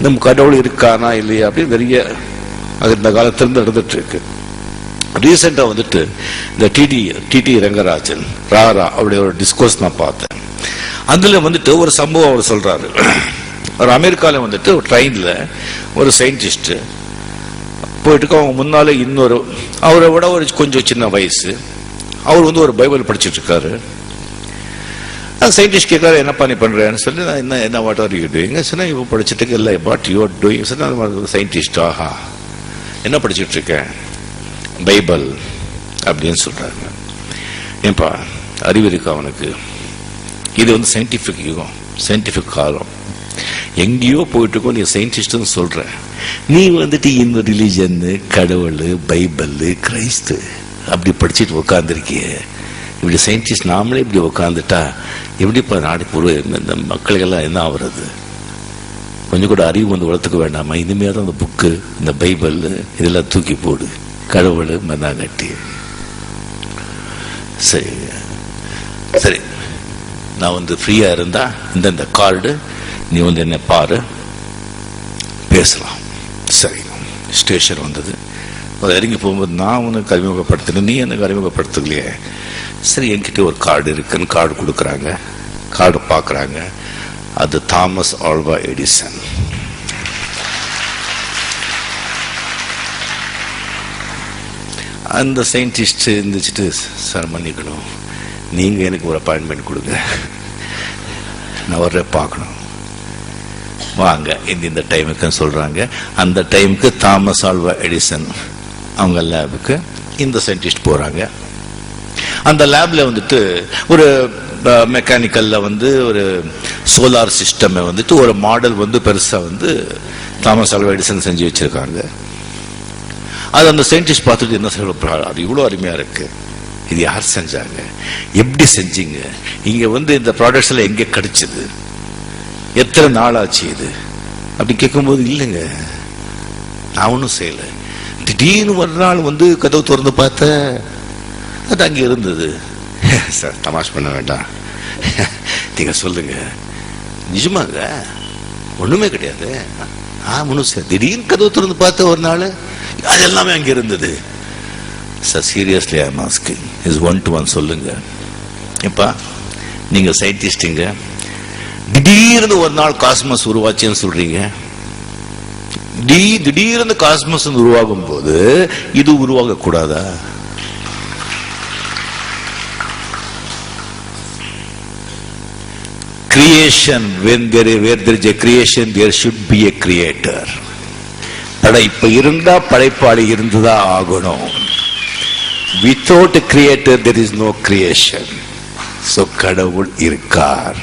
நம்ம கடவுள் இருக்கானா இல்லையா அப்படின்னு நிறைய அது இந்த காலத்திலிருந்து நடந்துட்டு இருக்கு. ரீசெண்டா வந்துட்டு இந்த டிடி ரங்கராஜன் ராரா அவருடைய ஒரு டிஸ்கோர்ஸ் நான் பார்த்தேன். அதுல வந்துட்டு ஒரு சம்பவம் அவர் சொல்றாரு. ஒரு அமெரிக்காவில் வந்துட்டு ஒரு ட்ரெயின்ல ஒரு சயின்டிஸ்ட் போயிட்டு அவங்க முன்னால இன்னொரு அவரை விட ஒரு கொஞ்சம் சின்ன வயசு அவர் வந்து ஒரு பைபிள் படிச்சுட்டு இருக்காரு. சயின்டிஸ்ட் கேட்கறாரு, என்னப்பா நீ பண்றேன்னு சொல்லி, நான் என்ன வாட் ஆர் யூ டூயிங் சொன்னா, இப்போ படிச்சுட்டு இல்லை வாட் யூ ஆர் டூயிங் சொன்னா, சயின்டிஸ்ட் ஆஹா என்ன படிச்சுட்டு இருக்கேன், பைபிள் அப்படின்னு சொல்றாங்க. ஏன்பா அறிவு இருக்கா அவனுக்கு? இது வந்து சயின்டிபிக் யுகம், சயின்டிபிக் காலம், எங்கேயோ போயிட்டு இருக்கோம். நீ சயின்டிஸ்ட்னு சொல்ற, நீ வந்துட்டு இந்த ரிலிஜன் கடவுள் பைபிள் கிரைஸ்து அப்படி படிச்சுட்டு உட்காந்துருக்கிய. இப்படி சயின்டிஸ்ட் நாமளே இப்படி உட்காந்துட்டா எப்படிப்பா நாடு இந்த மக்களுக்கெல்லாம் என்ன ஆகுறது? கொஞ்சம் கூட அறிவு வந்து வளர்த்துக்க வேண்டாமா? இனிமேல் அந்த புக்கு இந்த பைபிள் இதெல்லாம் தூக்கி போடு, கடவுள் மண்ணாங்கட்டி. சரி சரி, நான் வந்து ஃப்ரீயா இருந்தா இந்த கார்டு நீ வந்து என்ன பாரு, பேசலாம். சரி, ஸ்டேஷன் வந்தது. இறங்கி போகும்போது நான் உனக்கு அறிமுகப்படுத்தினேன், நீ எனக்கு அறிமுகப்படுத்தலையே. சரி, என்கிட்ட ஒரு கார்டு இருக்குன்னு கார்டு கொடுக்குறாங்க. கார்டு பார்க்குறாங்க, அது தாமஸ் ஆல்வா எடிசன். அந்த சயின்டிஸ்ட் இருந்துச்சுட்டு, சார் மன்னிக்கணும், நீங்க எனக்கு ஒரு அப்பாயின்மெண்ட் கொடுங்க, நான் வர்ற பார்க்கணும், வாங்க இந்த டைமுக்கு சொல்றாங்க. அந்த டைமுக்கு தாமஸ் ஆல்வா எடிசன் அவங்க லேபுக்கு இந்த சயின்டிஸ்ட் போறாங்க. அந்த லேப்ல வந்துட்டு ஒரு மெக்கானிக்கல்ல வந்து ஒரு சோலார் சிஸ்டம் வந்துட்டு ஒரு மாடல் வந்து பெருசா வந்து தாமஸ் ஆல்வா எடிசன் செஞ்சு வச்சிருக்காங்க. அது அந்த சயின்டிஸ்ட் பார்த்துட்டு என்ன சொல்றாரு, அது இவ்வளவு அருமையா இருக்கு, இது யார் செஞ்சாங்க, எப்படி செஞ்சீங்க, இங்க வந்து இந்த ப்ராடக்ட்ஸ் எல்லாம் எங்க கிடைச்சது, எத்தனை நாள் ஆச்சு இது அப்படி கேட்கும்போது, இல்லைங்க நான் ஒன்றும் செய்யல, திடீர்னு ஒரு நாள் வந்து கதவு திறந்து பார்த்த அது அங்கே இருந்தது. சார் தமாஷ் பண்ண வேண்டாம், நீங்க சொல்லுங்க, நிஜமாங்க ஒண்ணுமே கிடையாது, திடீர்னு கதவு திறந்து பார்த்த ஒரு நாள் அது எல்லாமே அங்கே இருந்தது. Sir seriously I am asking, is 1 to 1 சொல்லுங்க. எப்பா நீங்க சயின்டிஸ்டுங்க, திடீர்னு ஒரு நாள் காஸ்மஸ் உருவாச்சுன்னு சொல்றீங்க, திடீர்னு காஸ்மஸ் உருவாகும் போது இது உருவாக கூடாதா? Creation, where there is a creation, there should be a creator. படைப்பு இருந்தா படைப்பாளி இருந்துதா ஆகணும். Without a creator there is no creation. So கடவுள் இருக்கார்.